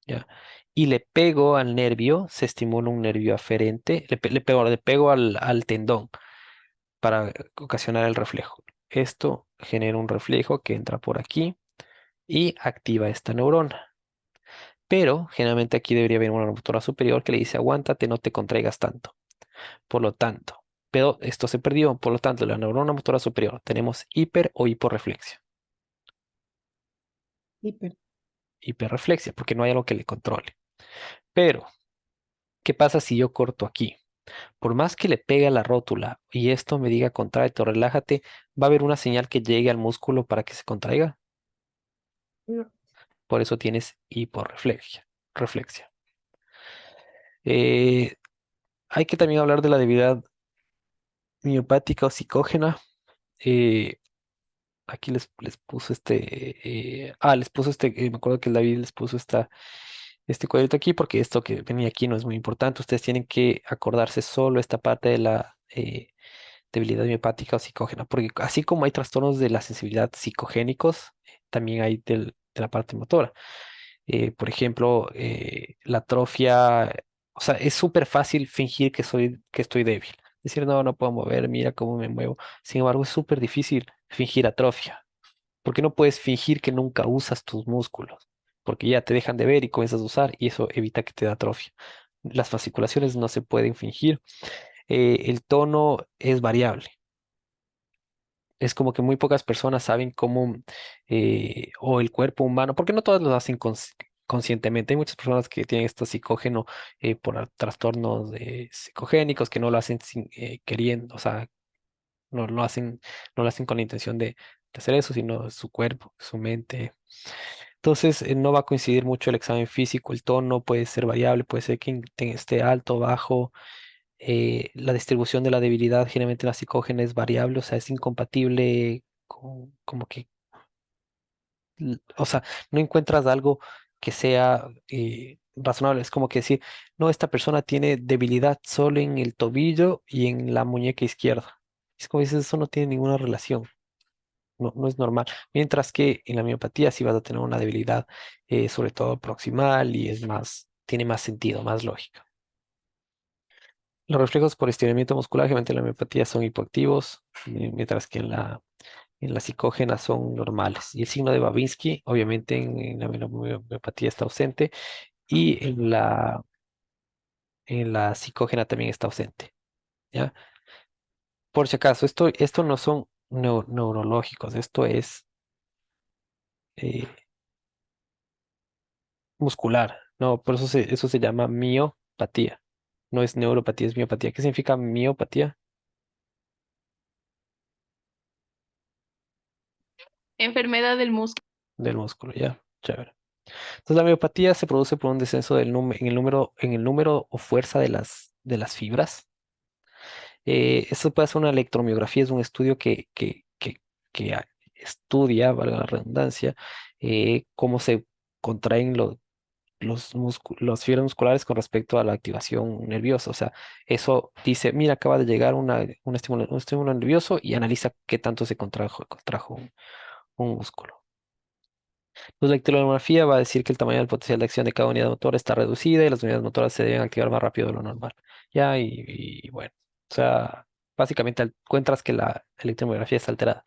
¿Ya? Y le pego al nervio, se estimula un nervio aferente, le pego al tendón para ocasionar el reflejo. Esto genera un reflejo que entra por aquí y activa esta neurona. Pero generalmente aquí debería haber una motora superior que le dice aguántate, no te contraigas tanto. Por lo tanto, pero esto se perdió. Por lo tanto, la neurona motora superior tenemos hiper o hiporreflexia. Hiper. Hiperreflexia, porque no hay algo que le controle. Pero, ¿qué pasa si yo corto aquí? Por más que le pegue a la rótula y esto me diga contráete o relájate, va a haber una señal que llegue al músculo para que se contraiga. No. Por eso tienes hiporreflexia. Reflexia. Eh, Hay que también hablar de la debilidad miopática o psicógena. Eh, Aquí les puso les puso me acuerdo que el David les puso este cuadrito aquí porque esto que venía aquí no es muy importante. Ustedes tienen que acordarse solo esta parte de la debilidad miopática o psicógena, porque así como hay trastornos de la sensibilidad psicogénicos, también hay de la parte motora. Por ejemplo, la atrofia, o sea, es súper fácil fingir que estoy débil. Decir, no, no puedo mover, mira cómo me muevo. Sin embargo, es súper difícil fingir atrofia, porque no puedes fingir que nunca usas tus músculos, porque ya te dejan de ver y comienzas a usar y eso evita que te da atrofia. Las fasciculaciones no se pueden fingir. El tono es variable. Es como que muy pocas personas saben cómo, o el cuerpo humano, porque no todas lo hacen conscientemente. Hay muchas personas que tienen esto psicógeno por trastornos psicogénicos que no lo hacen queriendo, o sea, no lo hacen, no lo hacen con la intención de hacer eso, sino su cuerpo, su mente. Entonces, no va a coincidir mucho el examen físico, el tono puede ser variable, puede ser que esté alto, bajo. La distribución de la debilidad generalmente en la psicógena es variable, o sea, es incompatible con, como que, o sea, no encuentras algo que sea razonable. Es como que decir, no, esta persona tiene debilidad solo en el tobillo y en la muñeca izquierda. Es como dices, eso no tiene ninguna relación, no, no es normal. Mientras que en la miopatía sí vas a tener una debilidad, sobre todo proximal y es más, tiene más sentido, más lógica. Los reflejos por estiramiento muscular, generalmente en la miopatía son hipoactivos, mientras que en la psicógena son normales. Y el signo de Babinski, obviamente, en la miopatía está ausente y en la psicógena también está ausente. ¿Ya? Por si acaso, esto no son neurológicos, esto es eh, muscular. No, por eso eso se llama miopatía. No es neuropatía, es miopatía. ¿Qué significa miopatía? Enfermedad del músculo. Del músculo, ya. Chévere. Entonces, la miopatía se produce por un descenso en el número o fuerza de las fibras. Esto puede ser una electromiografía, es un estudio que estudia, valga la redundancia, cómo se contraen las fibras musculares con respecto a la activación nerviosa. O sea, eso dice, mira, acaba de llegar un estímulo nervioso y analiza qué tanto se contrajo un músculo. Pues la dactilografía va a decir que el tamaño del potencial de acción de cada unidad motora está reducida y las unidades motoras se deben activar más rápido de lo normal. Ya, y bueno, o sea, básicamente encuentras que la electromiografía está alterada.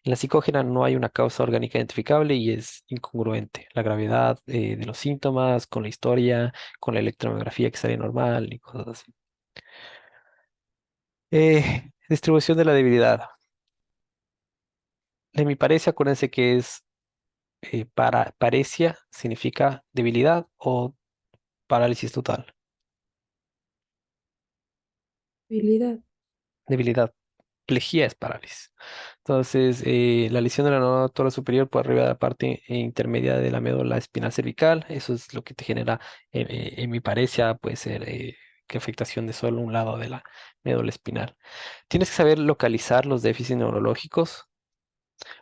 En la psicógena no hay una causa orgánica identificable y es incongruente. La gravedad de los síntomas con la historia, con la electromiografía que sale normal y cosas así. Distribución de la debilidad. De mi parecer, acuérdense que es paresia significa debilidad o parálisis total. Habilidad. Debilidad. Plejía es parálisis. Entonces, la lesión de la notoria superior por arriba de la parte intermedia de la médula espinal cervical, eso es lo que te genera hemiparesia, puede ser que afectación de solo un lado de la médula espinal. Tienes que saber localizar los déficits neurológicos.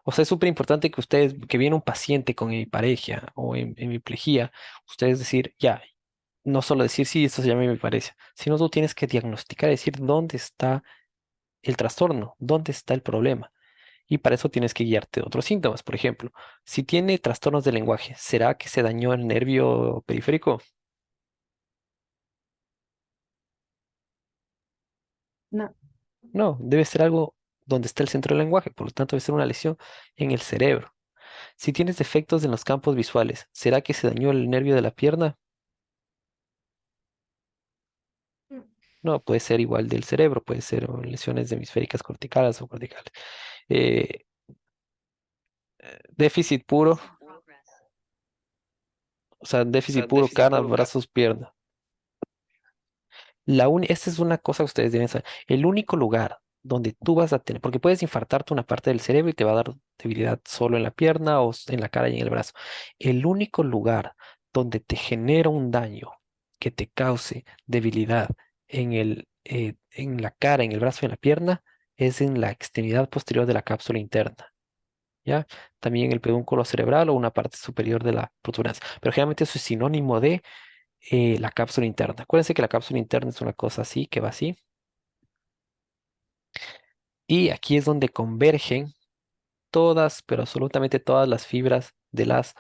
O sea, es súper importante que que viene un paciente con hemiparesia o hemiplegia, ustedes decir, ya. no solo decir, sí, esto se llama me parece, sino tú tienes que diagnosticar, decir dónde está el trastorno, dónde está el problema. Y para eso tienes que guiarte de otros síntomas. Por ejemplo, si tiene trastornos del lenguaje, ¿será que se dañó el nervio periférico? No, No, debe ser algo donde está el centro del lenguaje, por lo tanto debe ser una lesión en el cerebro. Si tienes defectos en los campos visuales, ¿será que se dañó el nervio de la pierna? No, puede ser igual del cerebro, puede ser lesiones hemisféricas corticales o corticales. Eh, déficit puro, o sea, déficit puro, cara, brazos, pierna. Esta es una cosa que ustedes deben saber. El único lugar donde tú vas a tener, porque puedes infartarte una parte del cerebro y te va a dar debilidad solo en la pierna o en la cara y en el brazo. El único lugar donde te genera un daño que te cause debilidad en la cara, en el brazo y en la pierna es en la extremidad posterior de la cápsula interna. ¿Ya? También el pedúnculo cerebral o una parte superior de la protuberancia. Pero generalmente eso es sinónimo de la cápsula interna. Acuérdense que la cápsula interna es una cosa así, que va así. Y aquí es donde convergen todas, pero absolutamente todas las fibras de las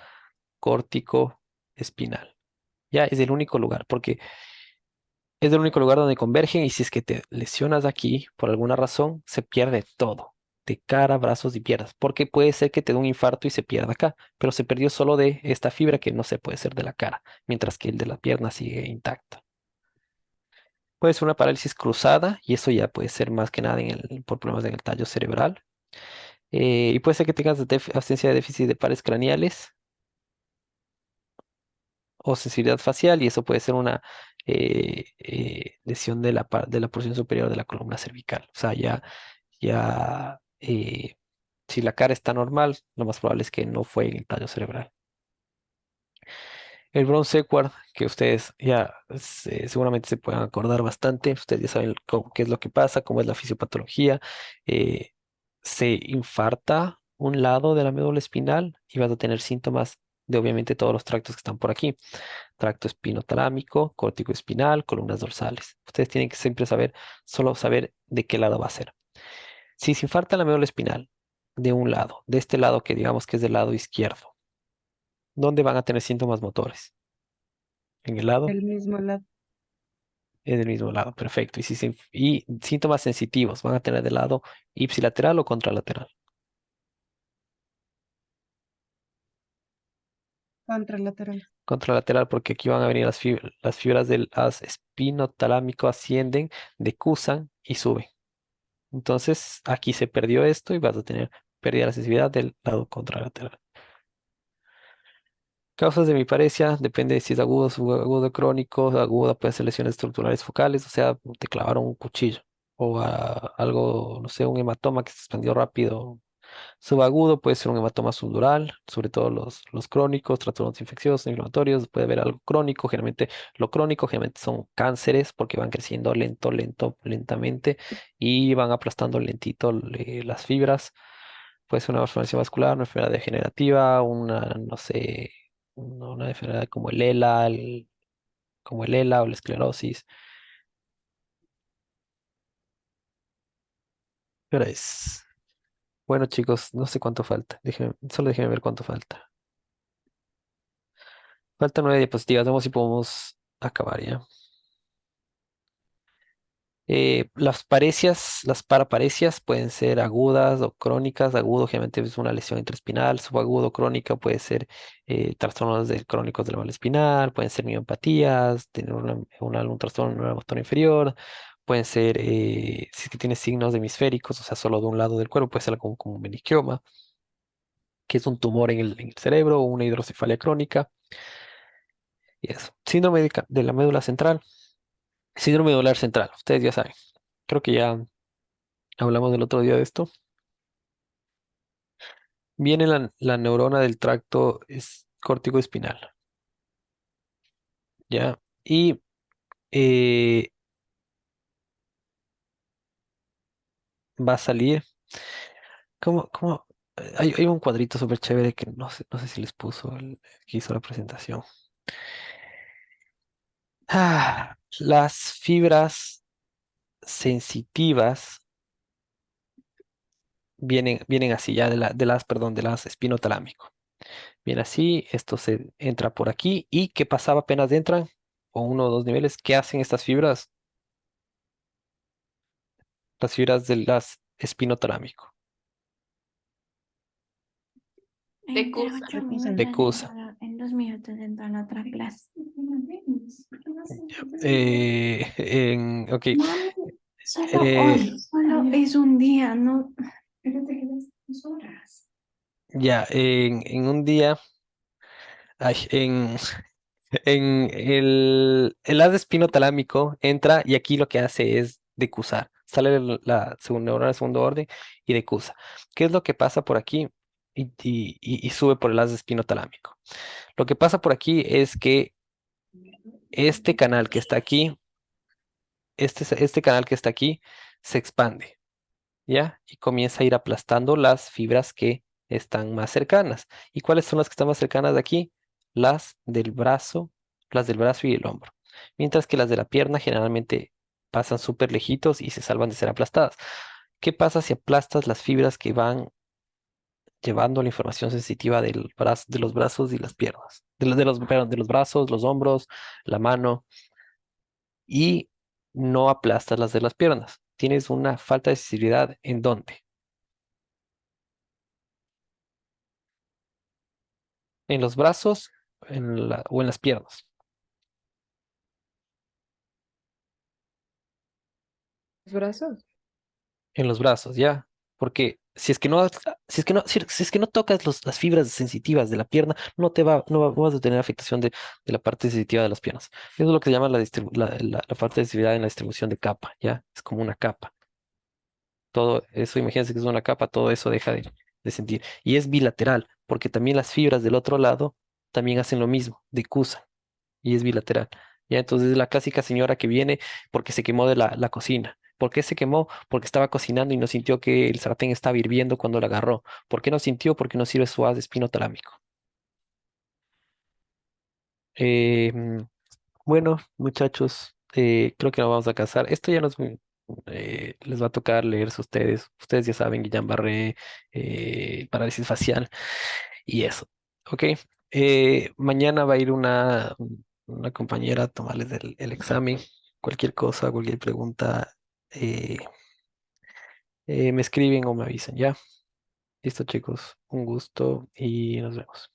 córtico espinal. Ya es el único lugar, porque es el único lugar donde convergen y si es que te lesionas aquí, por alguna razón, se pierde todo, de cara, brazos y piernas, porque puede ser que te dé un infarto y se pierda acá, pero se perdió solo de esta fibra que no se puede ser de la cara, mientras que el de la pierna sigue intacto. Puede ser una parálisis cruzada y eso ya puede ser más que nada por problemas en el tallo cerebral. Y puede ser que tengas ausencia de déficit de pares craneales o sensibilidad facial y eso puede ser una lesión de de la porción superior de la columna cervical. O sea, ya si la cara está normal, lo más probable es que no fue en el tallo cerebral. El Brown Sequard, que ustedes ya seguramente se pueden acordar bastante, ustedes ya saben qué es lo que pasa, cómo es la fisiopatología. eh, Se infarta un lado de la médula espinal y vas a tener síntomas de obviamente todos los tractos que están por aquí. Tracto espinotalámico, córtico espinal, columnas dorsales. Ustedes tienen que siempre saber, solo saber de qué lado va a ser. Si se infarta la médula espinal de un lado, de este lado que digamos que es del lado izquierdo, ¿dónde van a tener síntomas motores? ¿En el lado? el mismo lado, En el mismo lado, perfecto. Y síntomas sensitivos, ¿van a tener del lado ipsilateral o contralateral? contralateral. Contralateral, porque aquí van a venir las fibras del haz espinotalámico ascienden, decusan y suben. Entonces, aquí se perdió esto y vas a tener pérdida de la sensibilidad del lado contralateral. Causas de hemiparesia, depende de si es agudo, subagudo, crónico. Aguda puede ser lesiones estructurales focales, o sea, te clavaron un cuchillo o algo, no sé, un hematoma que se expandió rápido. Subagudo puede ser un hematoma subdural, sobre todo los crónicos, trastornos infecciosos, inflamatorios, puede haber algo crónico, generalmente lo crónico generalmente son cánceres porque van creciendo lentamente y van aplastando lentito las fibras. Puede ser una malformación vascular, una enfermedad degenerativa, no sé, una enfermedad como el ELA, como el ELA o la esclerosis. Pero es, bueno chicos, no sé cuánto falta. Solo déjenme ver cuánto falta. Faltan 9 diapositivas, vemos si podemos acabar ya. Las parecias, las paraparesias pueden ser agudas o crónicas. Agudo generalmente es una lesión intraespinal. Subagudo crónica puede ser trastornos crónicos de la médula espinal. Pueden ser miopatías, tener un trastorno neuromotor inferior. Pueden ser, si es que tiene signos hemisféricos, o sea, solo de un lado del cuerpo, puede ser como un meningioma, que es un tumor en el cerebro o una hidrocefalia crónica. Y eso. Síndrome de la médula central. Síndrome medular central, ustedes ya saben. Creo que ya hablamos del otro día de esto. Viene la neurona del tracto córtico espinal, ¿ya? Y eh, va a salir, ¿cómo? Hay un cuadrito súper chévere que no sé si les puso el que hizo la presentación. Las fibras sensitivas vienen así, ya perdón, de las espinotalámico. Viene así, esto se entra por aquí. ¿Y qué pasaba apenas entran? O uno o dos niveles. ¿Qué hacen estas fibras? Las fibras de las espinotalámico. De Entre curso. 8 minutos Decusa. en 2 minutos entro a la otra clase. Ok. Mami, solo eh, hoy, solo es un día, no. Pero te quedas 2 horas. ya, en un día, ay, en el haz espinotalámico entra y aquí lo que hace es decusar. Sale la segunda neurona de segundo orden y decusa. ¿Qué es lo que pasa por aquí? Y sube por el haz espinotalámico. Lo que pasa por aquí es que este canal que está aquí, este canal que está aquí, se expande, ¿ya? Y comienza a ir aplastando las fibras que están más cercanas. ¿Y cuáles son las que están más cercanas de aquí? Las del brazo y el hombro. Mientras que las de la pierna generalmente pasan súper lejitos y se salvan de ser aplastadas. ¿Qué pasa si aplastas las fibras que van llevando la información sensitiva de los brazos y las piernas? Perdón, de los brazos, los hombros, la mano, y no aplastas las de las piernas. Tienes una falta de sensibilidad ¿en dónde? En los brazos o en las piernas. Los brazos. En los brazos, ya. Porque si es que no tocas las fibras sensitivas de la pierna, no vas a tener afectación de la parte sensitiva de las piernas. Eso es lo que se llama la parte de sensibilidad en la distribución de capa, ya. Es como una capa. Todo eso, imagínense que es una capa, todo eso deja de sentir. Y es bilateral, porque también las fibras del otro lado también hacen lo mismo, decusan, y es bilateral. Ya, entonces la clásica señora que viene porque se quemó de la cocina. ¿Por qué se quemó? Porque estaba cocinando y no sintió que el sartén estaba hirviendo cuando la agarró. ¿Por qué no sintió? Porque no sirve su haz espinotalámico. Mm, bueno, muchachos, creo que nos vamos a casar. Esto ya nos les va a tocar leerse a ustedes. Ustedes ya saben, Guillain-Barré, parálisis facial y eso. Ok. Mañana va a ir una compañera a tomarles el examen. Cualquier cosa, cualquier pregunta, eh, me escriben o me avisan, ¿ya? Listo, chicos. Un gusto y nos vemos.